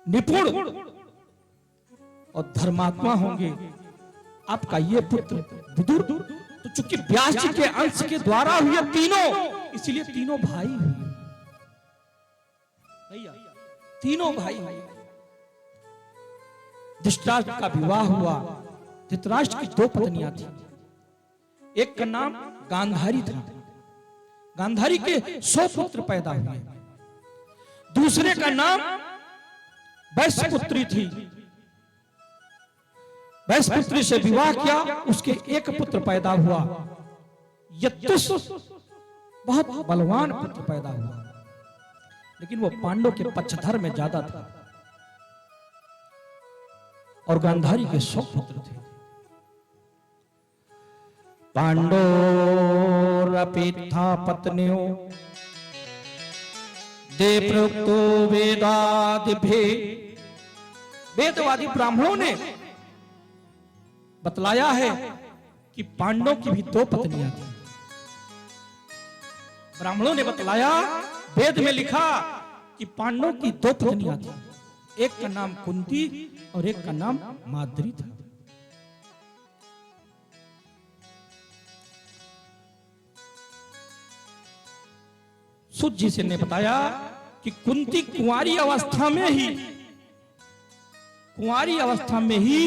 निपुण और धर्मात्मा होंगे। आपका ये पुत्र विदुर तो चूंकि व्यास जी के अंश के द्वारा हुए तीनों, इसलिए तीनों भाई हुए भैया, तीनों भाई हुए। धृतराष्ट्र का विवाह हुआ। धृतराष्ट्र की 2 पत्नियां थी। एक का नाम गांधारी था। गांधारी के 100 पुत्र पैदा हुए। दूसरे का नाम वैश्यपुत्री थी। वैश्यपुत्री से विवाह किया, उसके एक पुत्र पैदा हुआ। यत्तुष बहुत बलवान पुत्र पैदा हुआ, लेकिन वो पांडव के पक्षधर में ज्यादा था। और गांधारी के 100 पुत्र थे। पांडोरपिथा पत्न्यो दे प्रोक्तो वेदादिभे। वेदवादी ब्राह्मणों ने बतलाया है कि पांडव की भी 2 पत्नियां थी। ब्राह्मणों ने बतलाया, वेद में लिखा कि पांडव की 2 पत्नियां थी। एक का नाम कुंती और एक का नाम माद्री था। सुत जी से ने बताया कि कुंती कुंवारी अवस्था में ही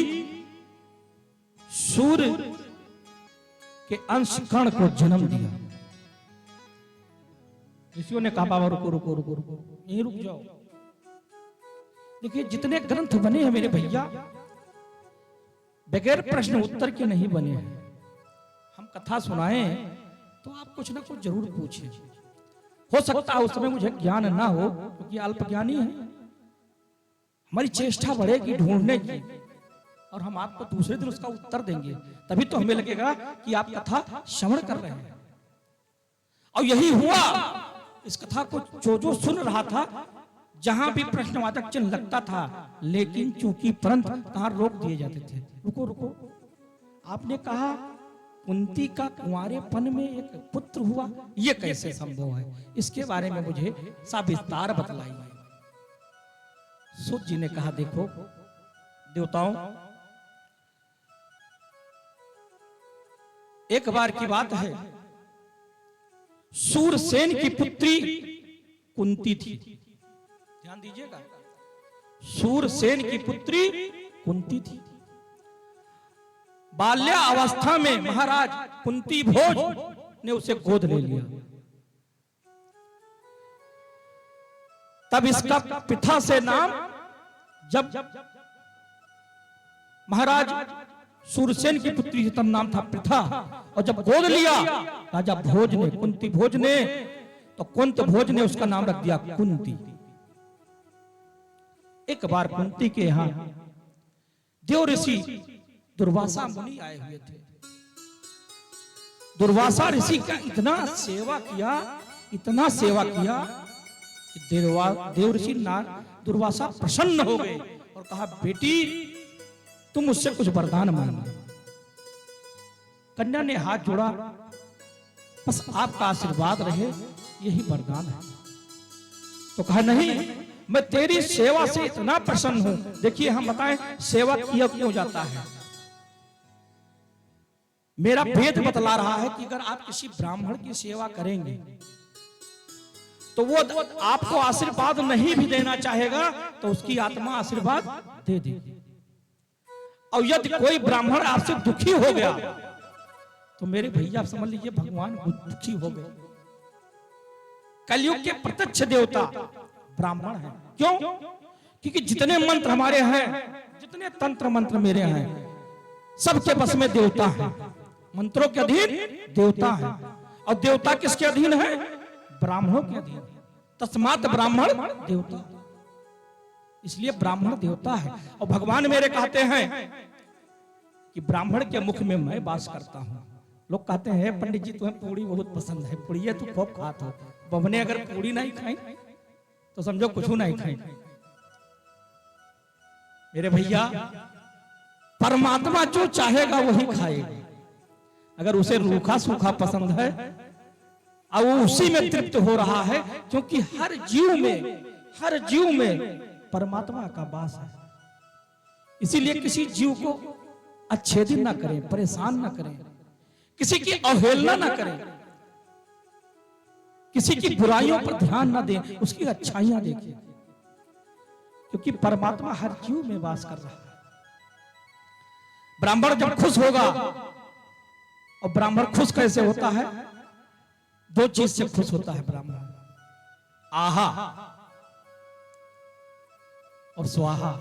सूर्य के अंश कर्ण को जन्म दिया। ऋषियों ने कहा बाबा रुको रुको रुको रुको, यहीं रुक जाओ। देखिए जितने ग्रंथ बने हैं मेरे भैया, बगैर प्रश्न उत्तर के नहीं बने हैं। हम कथा सुनाएं तो आप कुछ ना कुछ जरूर पूछें। हो सकता है उस समय मुझे ज्ञान ना हो, क्योंकि अल्प ज्ञानी है। हमारी चेष्टा बढ़ेगी ढूंढने की, और हम आपको दूसरे दिन उसका उत्तर देंगे। तभी तो हमें लगेगा कि आप कथा श्रवण कर रहे हैं। और यही हुआ। इस कथा को जो सुन रहा था, जहां भी प्रश्नवाचक चिन्ह लगता था, लेकिन चूंकि परंत कहां रोक दिए जाते थे। रुको रुको, आपने कहा कुंती का कुंवारेपन में एक पुत्र हुआ, यह कैसे संभव है? इसके बारे में मुझे सविस्तार बतलाइए। सुत जी ने कहा देखो देवताओं, एक बार की बात है, सूरसेन की पुत्री कुंती थी। ध्यान दीजिएगा, सूरसेन की पुत्री कुंती थी। बाल्यावस्था में महाराज कुंती भोज ने उसे गोद ले लिया। तब इसका पिता से नाम, जब महाराज सूरसेन की पुत्री तब नाम था प्रथा। और जब गोद लिया राजा भोज ने, कुंती भोज ने, तो कुंत भोज ने उसका नाम रख दिया कुंती। एक बार कुंती के यहां देव ऋषि दुर्वासा मुनि आए हुए थे। दुर्वासा ऋषि का इतना सेवा किया कि देव ऋषि दुर्वासा प्रसन्न हो गए और कहा बेटी तुम मुझसे कुछ वरदान मांगो। कन्या ने हाथ जोड़ा, बस आपका आशीर्वाद रहे, यही वरदान है। तो कहा नहीं, मैं तेरी सेवा से इतना प्रसन्न हूं। देखिए हम बताएं सेवा किया क्यों जाता है। मेरा वेद बतला रहा है कि अगर आप किसी ब्राह्मण की सेवा करेंगे तो वो आपको आशीर्वाद नहीं भी देना चाहेगा तो उसकी आत्मा आशीर्वाद दे देगी। और यदि कोई ब्राह्मण आपसे दुखी हो गया तो मेरे भैया समझ लीजिए भगवान दुखी हो गए। कलयुग के प्रत्यक्ष देवता ब्राह्मण हैं। क्यों? क्योंकि जितने मंत्र हमारे हैं, जितने तंत्र मंत्र मेरे हैं, सबके बस में देवता है। मंत्रों के अधीन देवता है। और देवता किसके अधीन है? ब्राह्मणों के अधीन। तस्मात् ब्राह्मण देवता, इसलिए ब्राह्मण देवता है। और भगवान मेरे कहते हैं कि ब्राह्मण के मुख में मैं वास करता हूं। लोग कहते हैं पंडित जी तुम्हें पूड़ी बहुत पसंद है, पूड़ी तू खूब खात हो। बबने अगर पूड़ी नहीं खाई तो समझो कुछ नहीं खाई। मेरे भैया परमात्मा जो चाहेगा वही खाएगा। अगर उसे रूखा सूखा पसंद है और वो उसी में तृप्त हो रहा है, क्योंकि हर जीव में परमात्मा का वास है। इसीलिए किसी जीव को अच्छेदित ना करें, परेशान ना करें, किसी की अवहेलना ना करें, किसी की बुराइयों पर ध्यान ना दें, उसकी अच्छाइयां देखें, क्योंकि परमात्मा हर जीव में वास कर रहा है। ब्राह्मण जब खुश होगा, और ब्राह्मण खुश कैसे होता है? दो चीज से खुश होता है ब्राह्मण, आहा और स्वाहा।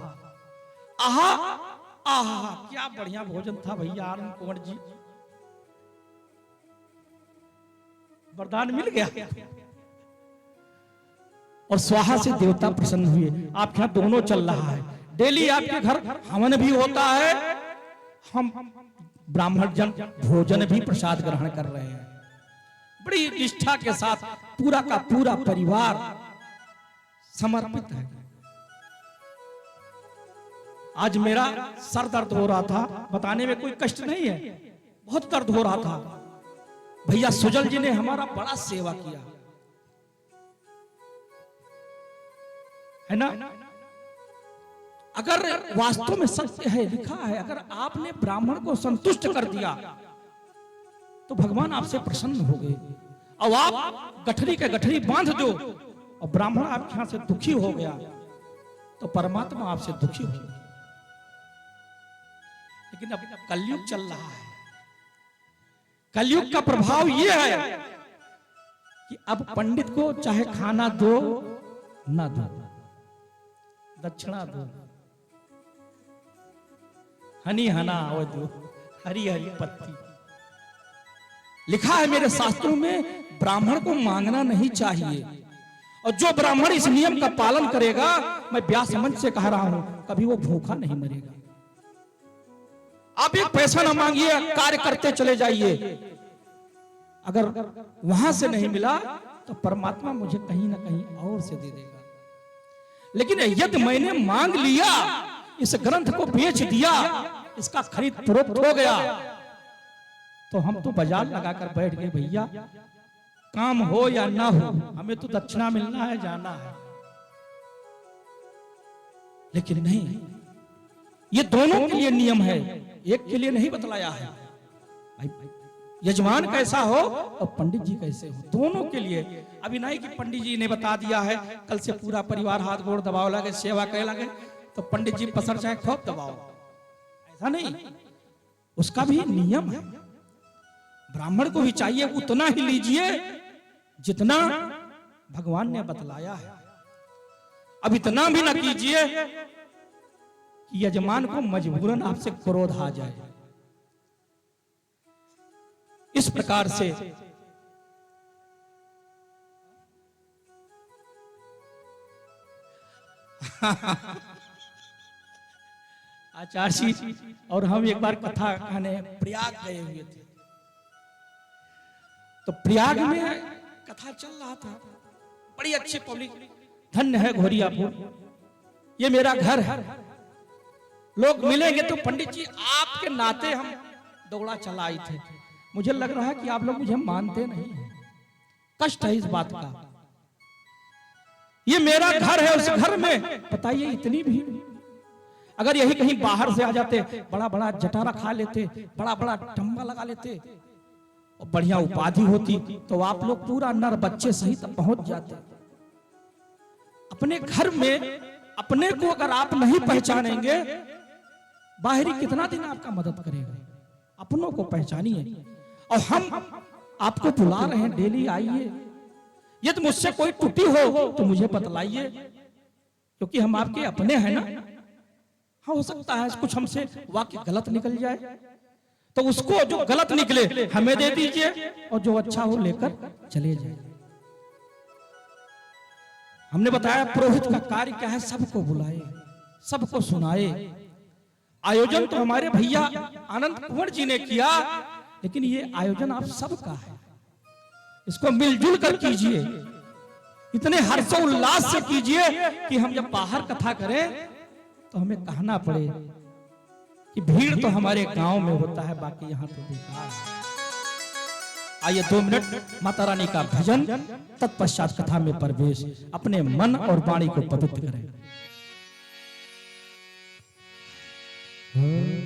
आहा आहा, क्या बढ़िया भोजन था भैया आनंद कुंवर जी, वरदान मिल गया। और स्वाहा से देवता प्रसन्न हुए। आपके यहां दोनों चल रहा है, डेली आपके घर हवन भी होता है, हम ब्राह्मण जन भोजन भी प्रसाद ग्रहण कर रहे हैं। बड़ी निष्ठा के साथ पूरा का पूरा परिवार समर्पित है। आज मेरा सर दर्द हो रहा था, बताने में कोई कष्ट नहीं है, बहुत दर्द हो रहा था। भैया सुजल जी ने हमारा बड़ा सेवा किया है ना। अगर वास्तव में सत्य है, लिखा है, अगर आपने ब्राह्मण को संतुष्ट कर दिया तो भगवान आपसे प्रसन्न हो गए। अब आप गठरी के गठरी बांध दो और ब्राह्मण आपके यहां से दुखी हो गया तो परमात्मा आपसे दुखी हो गया। लेकिन अब कलयुग चल रहा है, कलयुग का प्रभाव यह है कि अब पंडित को चाहे खाना दो ना दो, दक्षिणा दो, हनी हना और दो, हरी हरी पत्ती। लिखा है मेरे शास्त्रों में, ब्राह्मण को मांगना नहीं चाहिए, और जो ब्राह्मण इस नियम का पालन करेगा, मैं व्यास मंच से कह रहा हूं, कभी वो भूखा नहीं मरेगा। आप एक पैसा ना मांगिए, कार्य करते चले जाइए। अगर वहां से नहीं मिला तो परमात्मा मुझे कहीं ना कहीं और से दे देगा। लेकिन यदि मैंने मांग लिया, इस ग्रंथ को बेच दिया, इसका खरीद फरोख्त हो गया, तो हम तो बाजार लगाकर बैठ गए, भैया काम हो या ना हो, हमें तो दक्षिणा मिलना है, जाना है। लेकिन नहीं, ये दोनों के लिए नियम है, एक के लिए नहीं बतलाया है। यजमान कैसा हो और पंडित जी कैसे हो, दोनों के लिए। अभी नहीं कि पंडित जी ने बता दिया है, कल से पूरा परिवार हाथ गोड़ दबाव लगे, सेवा कहे लगे, तो पंडित जी पसर चाहे खूब दबाओ, ऐसा नहीं। उसका भी नियम है। ब्राह्मण को भी चाहिए उतना ही लीजिए जितना भगवान ने बतलाया है। अब इतना भी ना कीजिए कि यजमान को मजबूरन आपसे क्रोध आ जाए। इस प्रकार से आचार्य जी और हम एक बार कथा कहने प्रयाग गए हुए थे, तो प्रयाग में कथा चल रहा था, बड़ी अच्छी पब्लिक, धन्य है घोरियापुर, ये मेरा घर है। लोग मिलेंगे तो पंडित जी आपके नाते हम दौड़ा चला आए थे। मुझे लग रहा है कि आप लोग मुझे मानते नहीं हैं, कष्ट है इस बात का। ये मेरा घर है, उस घर में बताइए इतनी भीड़। अगर यही कहीं बाहर से आ जाते, बड़ा बड़ा जटारा खा लेते, बड़ा बड़ा टम्बा लगा लेते और बढ़िया उपाधि होती, तो आप लोग पूरा नर बच्चे सहित पहुंच जाते। अपने घर में अपने को अगर आप नहीं पहचानेंगे, बाहरी कितना दिन आपका मदद करेगा? अपनों को पहचानिए। और हम आपको बुला रहे हैं, डेली आइए। यदि मुझसे कोई त्रुटि हो तो मुझे बतलाइए, क्योंकि हम आपके अपने हैं ना। हाँ, हो सकता है कुछ हमसे वाक्य गलत निकल जाए, तो उसको जो गलत निकले हमें दे दीजिए, और जो अच्छा हो लेकर चले जाए। हमने बताया पुरोहित का कार्य क्या है, सबको बुलाए, सबको सुनाए। आयोजन तो हमारे भैया आनंद कुंवर जी ने किया, लेकिन ये आयोजन आप सबका है, इसको मिलजुल कर कीजिए, इतने हर्षोल्लास से कीजिए कि हम जब बाहर कथा करें तो हमें कहना पड़े कि भीड़ तो हमारे गांव में होता है, बाकी यहां तो बेकार है। आइए 2 मिनट माता रानी का भजन, तत्पश्चात कथा में प्रवेश। अपने मन और वाणी को पवित्र करें। हाँ।